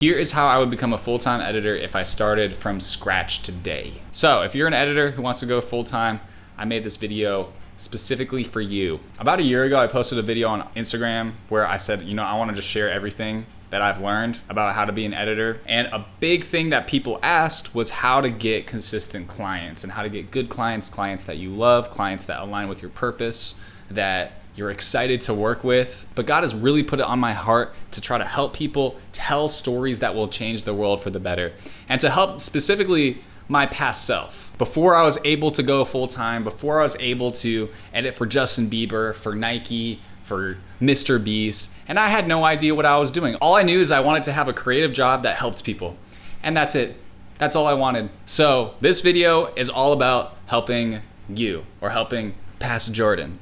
Here is how I would become a full-time editor if I started from scratch today. So if you're an editor who wants to go full-time, I made this video specifically for you. About a year ago, I posted a video on Instagram where I said, I want to just share everything that I've learned about how to be an editor. And a big thing that people asked was how to get consistent clients and how to get good clients, clients that you love, clients that align with your purpose, that you're excited to work with. But God has really put it on my heart to try to help people tell stories that will change the world for the better, and to help specifically my past self. Before I was able to go full-time, before I was able to edit for Justin Bieber, for Nike, for Mr. Beast, and I had no idea what I was doing. All I knew is I wanted to have a creative job that helped people, and that's it. That's all I wanted. So this video is all about helping you, or helping past Jordan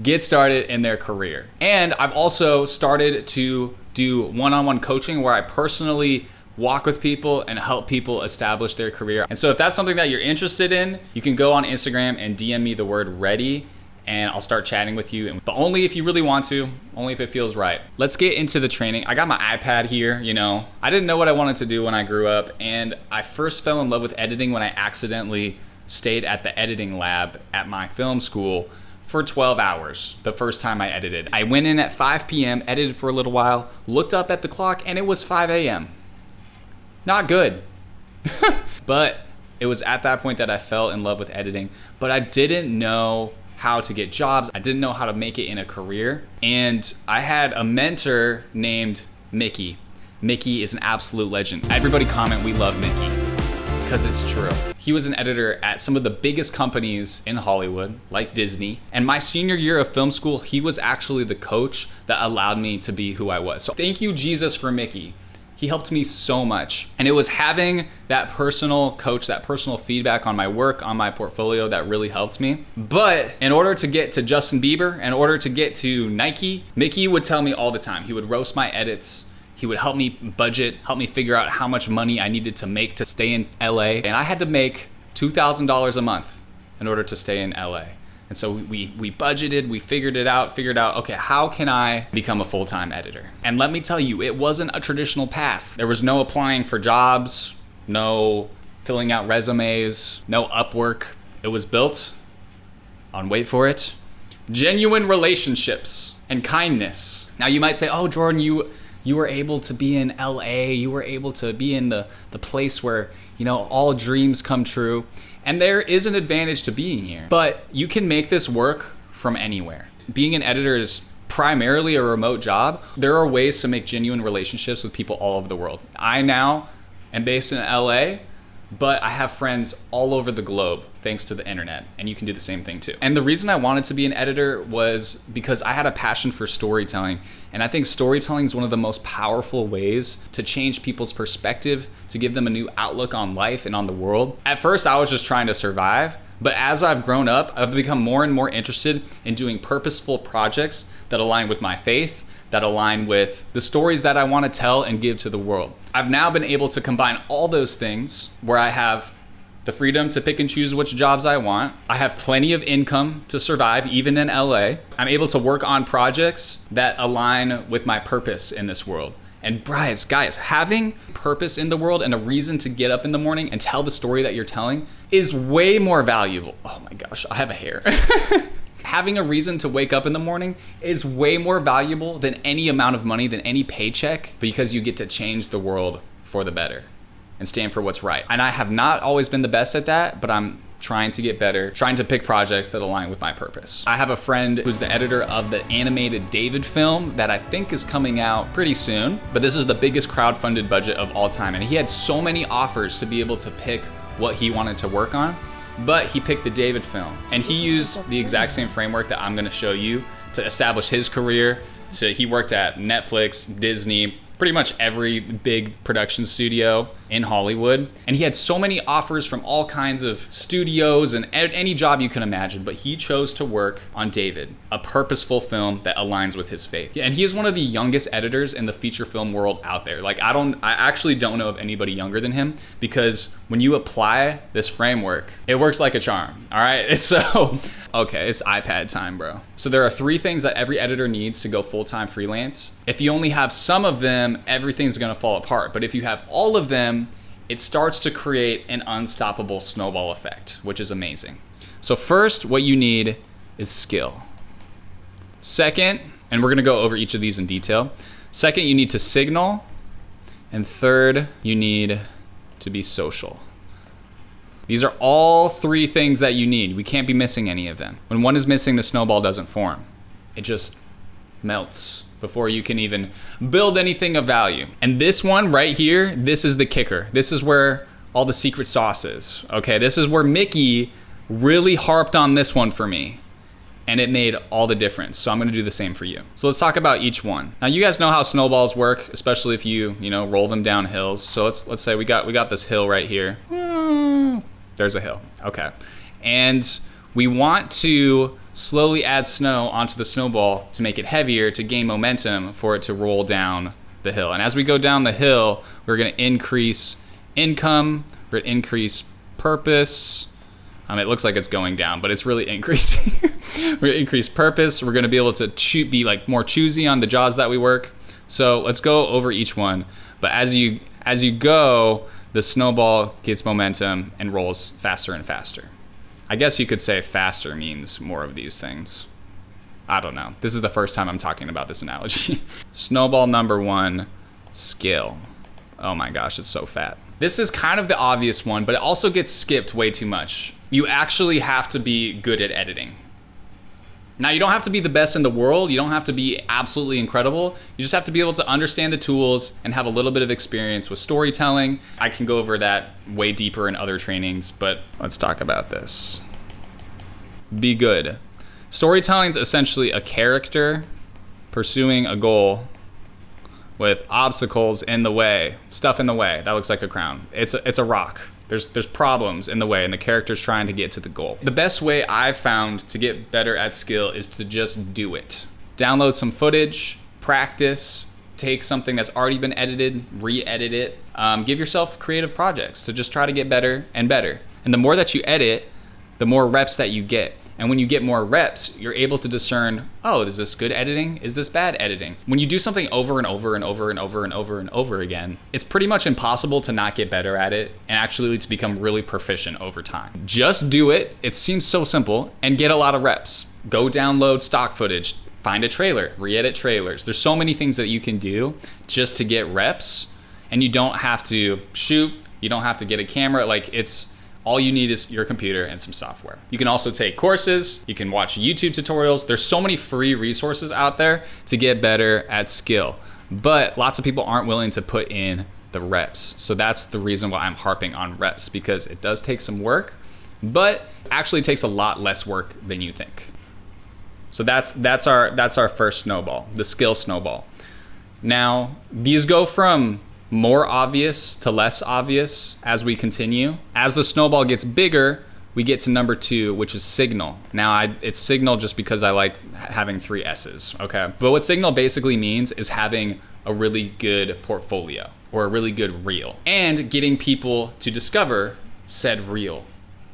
get started in their career. And I've also started to do one-on-one coaching where I personally walk with people and help people establish their career. And so if that's something that you're interested in, you can go on Instagram and DM me the word ready, and I'll start chatting with you. But only if you really want to, only if it feels right. Let's get into the training. I got my iPad here, I didn't know what I wanted to do when I grew up, and I first fell in love with editing when I accidentally stayed at the editing lab at my film school for 12 hours the first time I edited. I went in at 5 p.m., edited for a little while, looked up at the clock, and it was 5 a.m. Not good. But it was at that point that I fell in love with editing. But I didn't know how to get jobs. I didn't know how to make it in a career. And I had a mentor named Mickey. Mickey is an absolute legend. Everybody comment, we love Mickey. Because it's true. He was an editor at some of the biggest companies in Hollywood, like Disney. And my senior year of film school, he was actually the coach that allowed me to be who I was. So thank you, Jesus, for Mickey. He helped me so much. And it was having that personal coach, that personal feedback on my work, on my portfolio, that really helped me. But in order to get to Justin Bieber, in order to get to Nike, Mickey would tell me all the time. He would roast my edits. He would help me budget, help me figure out how much money I needed to make to stay in LA. And I had to make $2,000 a month in order to stay in LA. And so we budgeted, we figured out, okay, how can I become a full-time editor? And let me tell you, it wasn't a traditional path. There was no applying for jobs, no filling out resumes, no Upwork. It was built on, wait for it, genuine relationships and kindness. Now you might say, oh, Jordan, you were able to be in LA, you were able to be in the place where, all dreams come true. And there is an advantage to being here, but you can make this work from anywhere. Being an editor is primarily a remote job. There are ways to make genuine relationships with people all over the world. I now am based in LA, but I have friends all over the globe thanks to the internet, and you can do the same thing too. And the reason I wanted to be an editor was because I had a passion for storytelling, and I think storytelling is one of the most powerful ways to change people's perspective, to give them a new outlook on life and on the world. At first, I was just trying to survive, but as I've grown up, I've become more and more interested in doing purposeful projects that align with my faith, that align with the stories that I want to tell and give to the world. I've now been able to combine all those things where I have the freedom to pick and choose which jobs I want. I have plenty of income to survive, even in LA. I'm able to work on projects that align with my purpose in this world. And guys, having purpose in the world and a reason to get up in the morning and tell the story that you're telling is way more valuable. Oh my gosh, I have a hair. Having a reason to wake up in the morning is way more valuable than any amount of money, than any paycheck, because you get to change the world for the better and stand for what's right. And I have not always been the best at that, but I'm trying to get better, trying to pick projects that align with my purpose. I have a friend who's the editor of the animated David film that I think is coming out pretty soon, but this is the biggest crowdfunded budget of all time. And he had so many offers to be able to pick what he wanted to work on, but he picked the David film. And he used the exact same framework that I'm gonna show you to establish his career. So he worked at Netflix, Disney, pretty much every big production studio. in Hollywood. And he had so many offers from all kinds of studios and any job you can imagine, but he chose to work on David, a purposeful film that aligns with his faith. And he is one of the youngest editors in the feature film world out there. Like I actually don't know of anybody younger than him, because when you apply this framework, it works like a charm. All right. So, okay, it's iPad time, bro. So there are 3 things that every editor needs to go full-time freelance. If you only have some of them, everything's gonna fall apart. But if you have all of them, it starts to create an unstoppable snowball effect, which is amazing. So first, what you need is skill. Second, and we're gonna go over each of these in detail. Second, you need to signal. And third, you need to be social. These are all 3 things that you need. We can't be missing any of them. When one is missing, the snowball doesn't form. It just melts before you can even build anything of value. And this one right here, this is the kicker. This is where all the secret sauce is. Okay, this is where Mickey really harped on this one for me, and it made all the difference. So I'm gonna do the same for you. So let's talk about each one. Now you guys know how snowballs work, especially if you roll them down hills. So let's say we got this hill right here. There's a hill. Okay. And we want to slowly add snow onto the snowball to make it heavier, to gain momentum for it to roll down the hill. And as we go down the hill, we're gonna increase income, we're gonna increase purpose. It looks like it's going down, but it's really increasing. We're gonna increase purpose. We're gonna be able to be like more choosy on the jobs that we work. So let's go over each one. But as you go, the snowball gets momentum and rolls faster and faster. I guess you could say faster means more of these things. I don't know. This is the first time I'm talking about this analogy. Snowball number 1, skill. Oh my gosh, it's so fat. This is kind of the obvious one, but it also gets skipped way too much. You actually have to be good at editing. Now, you don't have to be the best in the world. You don't have to be absolutely incredible. You just have to be able to understand the tools and have a little bit of experience with storytelling. I can go over that way deeper in other trainings, but let's talk about this. Be good. Storytelling is essentially a character pursuing a goal with obstacles in the way, stuff in the way. That looks like a crown. It's a rock. There's problems in the way, and the character's trying to get to the goal. The best way I've found to get better at skill is to just do it. Download some footage, practice, take something that's already been edited, re-edit it. Give yourself creative projects to just try to get better and better. And the more that you edit, the more reps that you get. And when you get more reps, you're able to discern, oh, is this good editing? Is this bad editing? When you do something over and over and over and over and over and over again, it's pretty much impossible to not get better at it and actually to become really proficient over time. Just do it. It seems so simple, and get a lot of reps. Go download stock footage, find a trailer, re-edit trailers. There's so many things that you can do just to get reps, and you don't have to shoot. You don't have to get a camera. All you need is your computer and some software. You can also take courses. You can watch YouTube tutorials. There's so many free resources out there to get better at skill, but lots of people aren't willing to put in the reps. So that's the reason why I'm harping on reps, because it does take some work, but actually takes a lot less work than you think. So that's our first snowball, the skill snowball. Now, these go from more obvious to less obvious as we continue. As the snowball gets bigger, we get to number 2, which is signal. Now, it's signal just because I like having 3 S's, okay? But what signal basically means is having a really good portfolio or a really good reel, and getting people to discover said reel,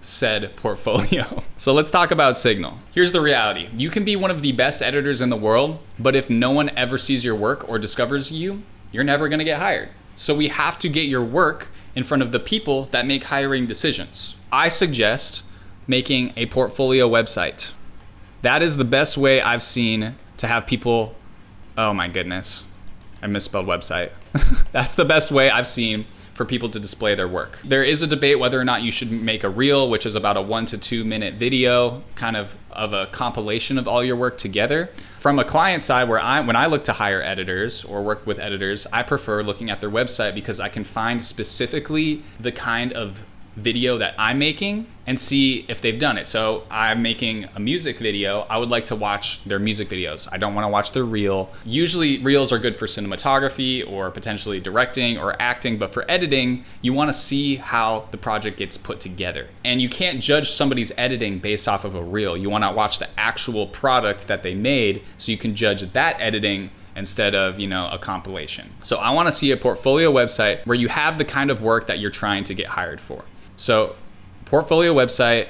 said portfolio. So let's talk about signal. Here's the reality. You can be one of the best editors in the world, but if no one ever sees your work or discovers you, you're never gonna get hired. So we have to get your work in front of the people that make hiring decisions. I suggest making a portfolio website. That is the best way I've seen to have people, oh my goodness, I misspelled website. That's the best way I've seen for people to display their work. There is a debate whether or not you should make a reel, which is about a 1 to 2 minute video, kind of a compilation of all your work together. From a client side, when I look to hire editors or work with editors, I prefer looking at their website because I can find specifically the kind of video that I'm making and see if they've done it. So I'm making a music video. I would like to watch their music videos. I don't want to watch their reel. Usually reels are good for cinematography or potentially directing or acting, but for editing, you want to see how the project gets put together. And you can't judge somebody's editing based off of a reel. You want to watch the actual product that they made so you can judge that editing instead of, a compilation. So I want to see a portfolio website where you have the kind of work that you're trying to get hired for. So portfolio website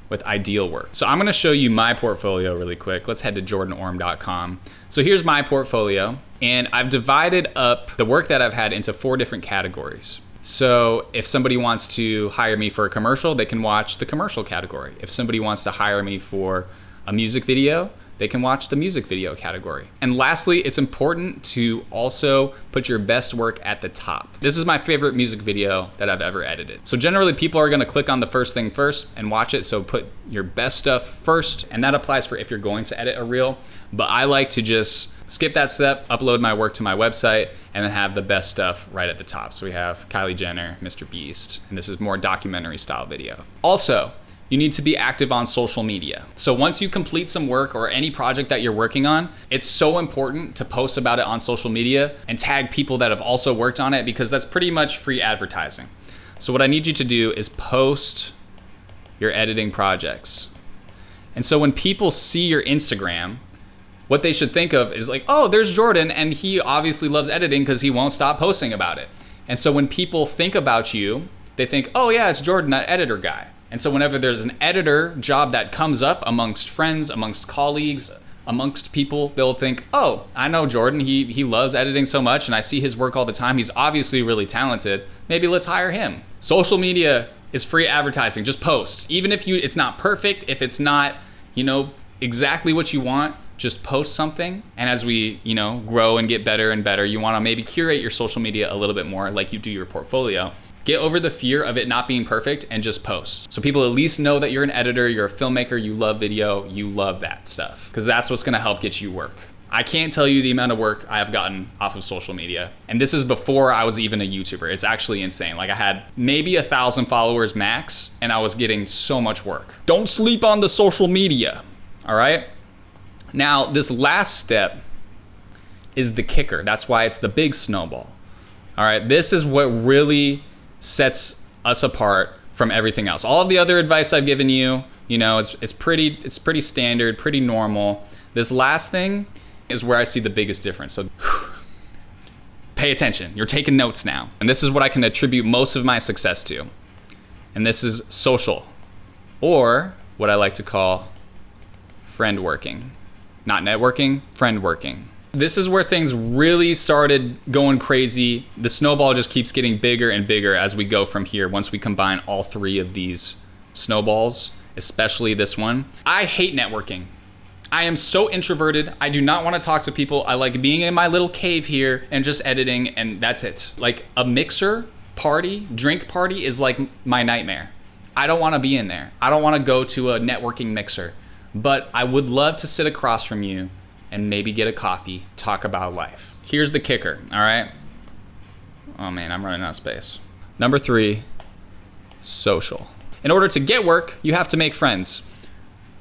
with ideal work. So I'm gonna show you my portfolio really quick. Let's head to jordanorm.com. So here's my portfolio, and I've divided up the work that I've had into 4 different categories. So if somebody wants to hire me for a commercial, they can watch the commercial category. If somebody wants to hire me for a music video, they can watch the music video category. And lastly, it's important to also put your best work at the top. This is my favorite music video that I've ever edited. So generally people are gonna click on the first thing first and watch it, so put your best stuff first, and that applies for if you're going to edit a reel. But I like to just skip that step, upload my work to my website, and then have the best stuff right at the top. So we have Kylie Jenner, Mr. Beast, and this is more documentary style video. Also, you need to be active on social media. So once you complete some work or any project that you're working on, it's so important to post about it on social media and tag people that have also worked on it, because that's pretty much free advertising. So what I need you to do is post your editing projects. And so when people see your Instagram, what they should think of is like, oh, there's Jordan, and he obviously loves editing because he won't stop posting about it. And so when people think about you, they think, oh yeah, it's Jordan, that editor guy. And so whenever there's an editor job that comes up amongst friends, amongst colleagues, amongst people, they'll think, oh, I know Jordan, he loves editing so much and I see his work all the time. He's obviously really talented. Maybe let's hire him. Social media is free advertising. Just post. Even if it's not perfect, if it's not, exactly what you want, just post something. And as we, grow and get better and better, you want to maybe curate your social media a little bit more like you do your portfolio. Get over the fear of it not being perfect and just post. So people at least know that you're an editor, you're a filmmaker, you love video, you love that stuff. Because that's what's gonna help get you work. I can't tell you the amount of work I have gotten off of social media. And this is before I was even a YouTuber. It's actually insane. Like I had maybe 1,000 followers max, and I was getting so much work. Don't sleep on the social media, all right? Now, this last step is the kicker. That's why it's the big snowball. All right, this is what really sets us apart from everything else. All of the other advice I've given you, it's pretty standard, pretty normal. This last thing is where I see the biggest difference. So pay attention. You're taking notes now. And this is what I can attribute most of my success to. And this is social, or what I like to call friend working. Not networking, friend working. This is where things really started going crazy. The snowball just keeps getting bigger and bigger as we go from here once we combine all 3 of these snowballs, especially this one. I hate networking. I am so introverted. I do not want to talk to people. I like being in my little cave here and just editing, and that's it. Like a mixer party, drink party is like my nightmare. I don't want to be in there. I don't want to go to a networking mixer, but I would love to sit across from you and maybe get a coffee, talk about life. Here's the kicker, all right? Oh man, I'm running out of space. Number 3, social. In order to get work, you have to make friends.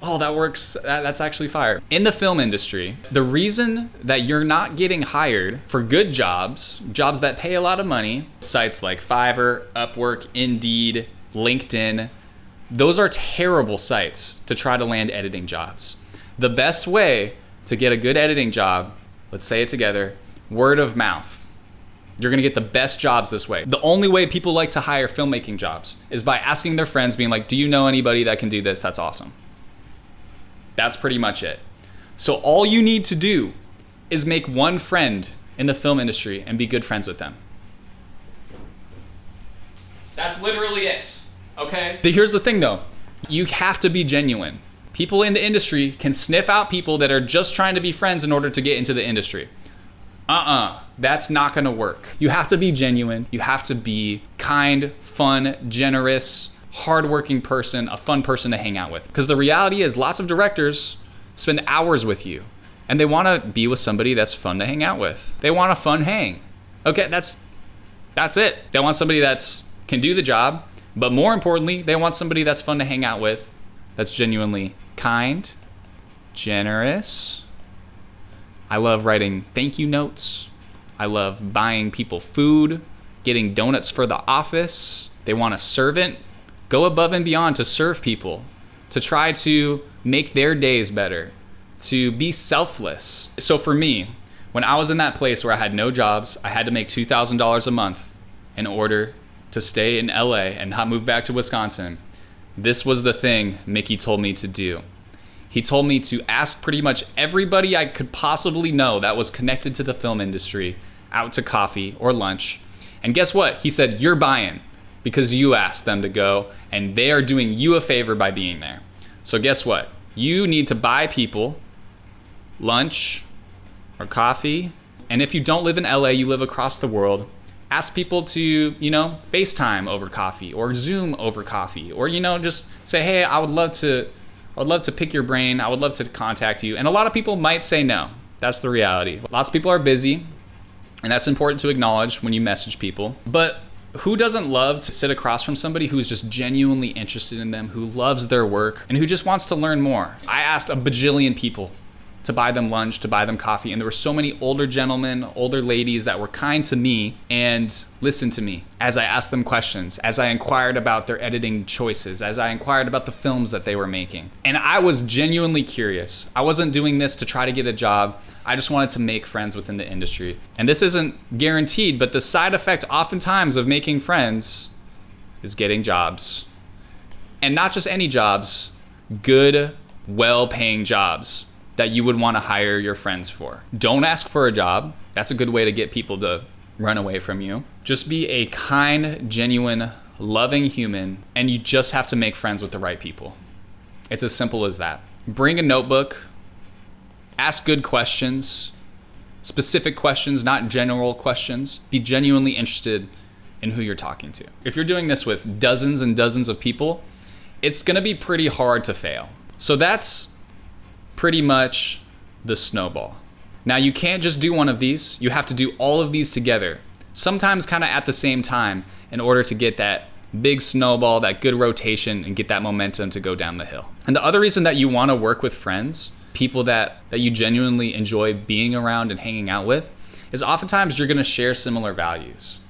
Oh, that works, that's actually fire. In the film industry, the reason that you're not getting hired for good jobs that pay a lot of money, sites like Fiverr, Upwork, Indeed, LinkedIn, those are terrible sites to try to land editing jobs. The best way to get a good editing job, let's say it together, word of mouth. You're gonna get the best jobs this way. The only way people like to hire filmmaking jobs is by asking their friends, being like, do you know anybody that can do this? That's awesome. That's pretty much it. So all you need to do is make one friend in the film industry and be good friends with them. That's literally it, okay? Here's the thing though, you have to be genuine. People in the industry can sniff out people that are just trying to be friends in order to get into the industry. That's not gonna work. You have to be genuine. You have to be kind, fun, generous, hardworking person, a fun person to hang out with. Because the reality is lots of directors spend hours with you and they wanna be with somebody that's fun to hang out with. They want a fun hang. Okay, that's it. They want somebody that's can do the job, But more importantly, they want somebody that's fun to hang out with, that's genuinely kind, generous. I love writing thank you notes. I love buying people food, getting donuts for the office. They want a servant. Go above and beyond to serve people, to try to make their days better, to be selfless. So for me, when I was in that place where I had no jobs, I had to make $2,000 a month in order to stay in LA and not move back to Wisconsin. This was the thing Mickey told me to do. He told me to ask pretty much everybody I could possibly know that was connected to the film industry out to coffee or lunch. And guess what? He said, you're buying because you asked them to go and they are doing you a favor by being there. So guess what? You need to buy people lunch or coffee. And if you don't live in LA, you live across the world, ask people to, FaceTime over coffee or Zoom over coffee, or, just say, hey, I would love to pick your brain. I would love to contact you. And a lot of people might say no. That's the reality. Lots of people are busy, and that's important to acknowledge when you message people. But who doesn't love to sit across from somebody who's just genuinely interested in them, who loves their work, and who just wants to learn more? I asked a bajillion people to buy them lunch, to buy them coffee. And there were so many older gentlemen, older ladies that were kind to me and listened to me as I asked them questions, as I inquired about their editing choices, as I inquired about the films that they were making. And I was genuinely curious. I wasn't doing this to try to get a job. I just wanted to make friends within the industry. And this isn't guaranteed, but the side effect oftentimes of making friends is getting jobs. And not just any jobs, good, well-paying jobs that you would want to hire your friends for. Don't ask for a job. That's a good way to get people to run away from you. Just be a kind, genuine, loving human, and you just have to make friends with the right people. It's as simple as that. Bring a notebook, ask good questions, specific questions, not general questions. Be genuinely interested in who you're talking to. If you're doing this with dozens and dozens of people, it's gonna be pretty hard to fail. So that's pretty much the snowball. Now, you can't just do one of these. You have to do all of these together, sometimes kind of at the same time, in order to get that big snowball, that good rotation, and get that momentum to go down the hill. And the other reason that you want to work with friends, people that you genuinely enjoy being around and hanging out with, is oftentimes you're going to share similar values.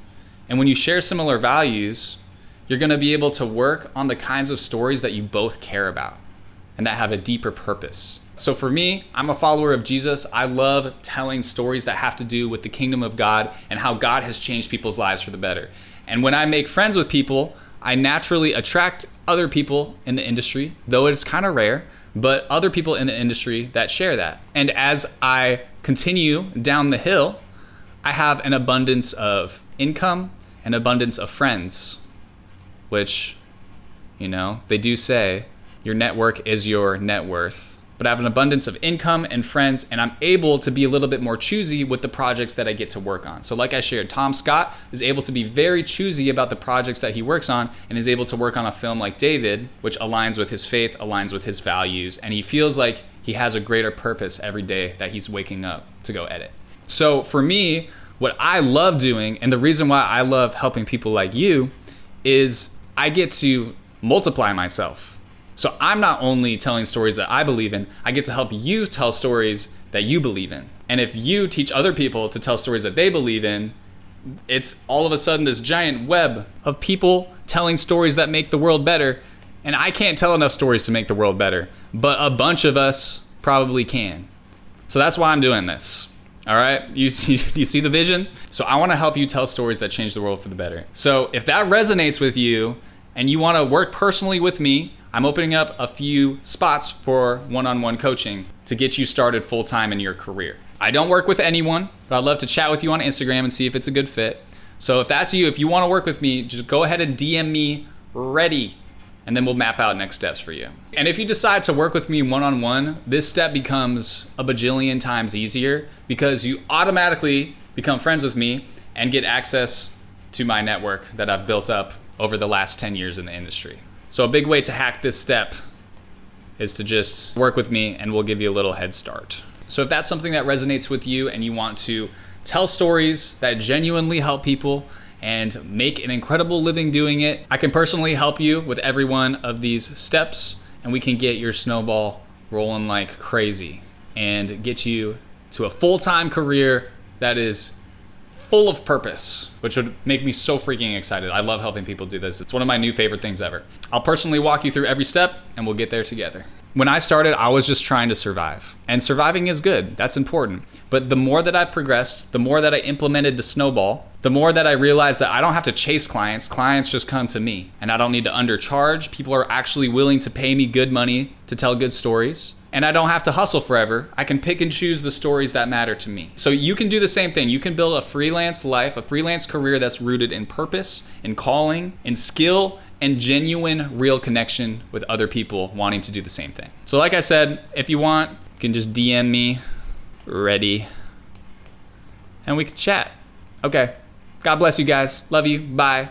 And when you share similar values, you're going to be able to work on the kinds of stories that you both care about and that have a deeper purpose. So for me, I'm a follower of Jesus. I love telling stories that have to do with the kingdom of God and how God has changed people's lives for the better. And when I make friends with people, I naturally attract other people in the industry, though it's kind of rare, but other people in the industry that share that. And as I continue down the hill, I have an abundance of income, an abundance of friends, which, they do say your network is your net worth. But I have an abundance of income and friends, and I'm able to be a little bit more choosy with the projects that I get to work on. So like I shared, Tom Scott is able to be very choosy about the projects that he works on and is able to work on a film like David, which aligns with his faith, aligns with his values, and he feels like he has a greater purpose every day that he's waking up to go edit. So for me, what I love doing, and the reason why I love helping people like you, is I get to multiply myself. So I'm not only telling stories that I believe in, I get to help you tell stories that you believe in. And if you teach other people to tell stories that they believe in, it's all of a sudden this giant web of people telling stories that make the world better. And I can't tell enough stories to make the world better, but a bunch of us probably can. So that's why I'm doing this. All right, you see the vision? So I want to help you tell stories that change the world for the better. So if that resonates with you and you want to work personally with me, I'm opening up a few spots for one-on-one coaching to get you started full-time in your career. I don't work with anyone, but I'd love to chat with you on Instagram and see if it's a good fit. So if that's you, if you want to work with me, just go ahead and DM me ready, and then we'll map out next steps for you. And if you decide to work with me one-on-one, this step becomes a bajillion times easier because you automatically become friends with me and get access to my network that I've built up over the last 10 years in the industry. So a big way to hack this step is to just work with me and we'll give you a little head start. So if that's something that resonates with you and you want to tell stories that genuinely help people and make an incredible living doing it. I can personally help you with every one of these steps, and we can get your snowball rolling like crazy and get you to a full-time career that is full of purpose, which would make me so freaking excited. I love helping people do this. It's one of my new favorite things ever. I'll personally walk you through every step and we'll get there together. When I started, I was just trying to survive. And surviving is good, that's important. But the more that I progressed, the more that I implemented the snowball, the more that I realized that I don't have to chase clients, clients just come to me. And I don't need to undercharge. People are actually willing to pay me good money to tell good stories. And I don't have to hustle forever. I can pick and choose the stories that matter to me. So you can do the same thing. You can build a freelance life, a freelance career that's rooted in purpose, in calling, in skill, and genuine, real connection with other people wanting to do the same thing. So like I said, if you want, you can just DM me, ready, and we can chat. Okay, God bless you guys. Love you, bye.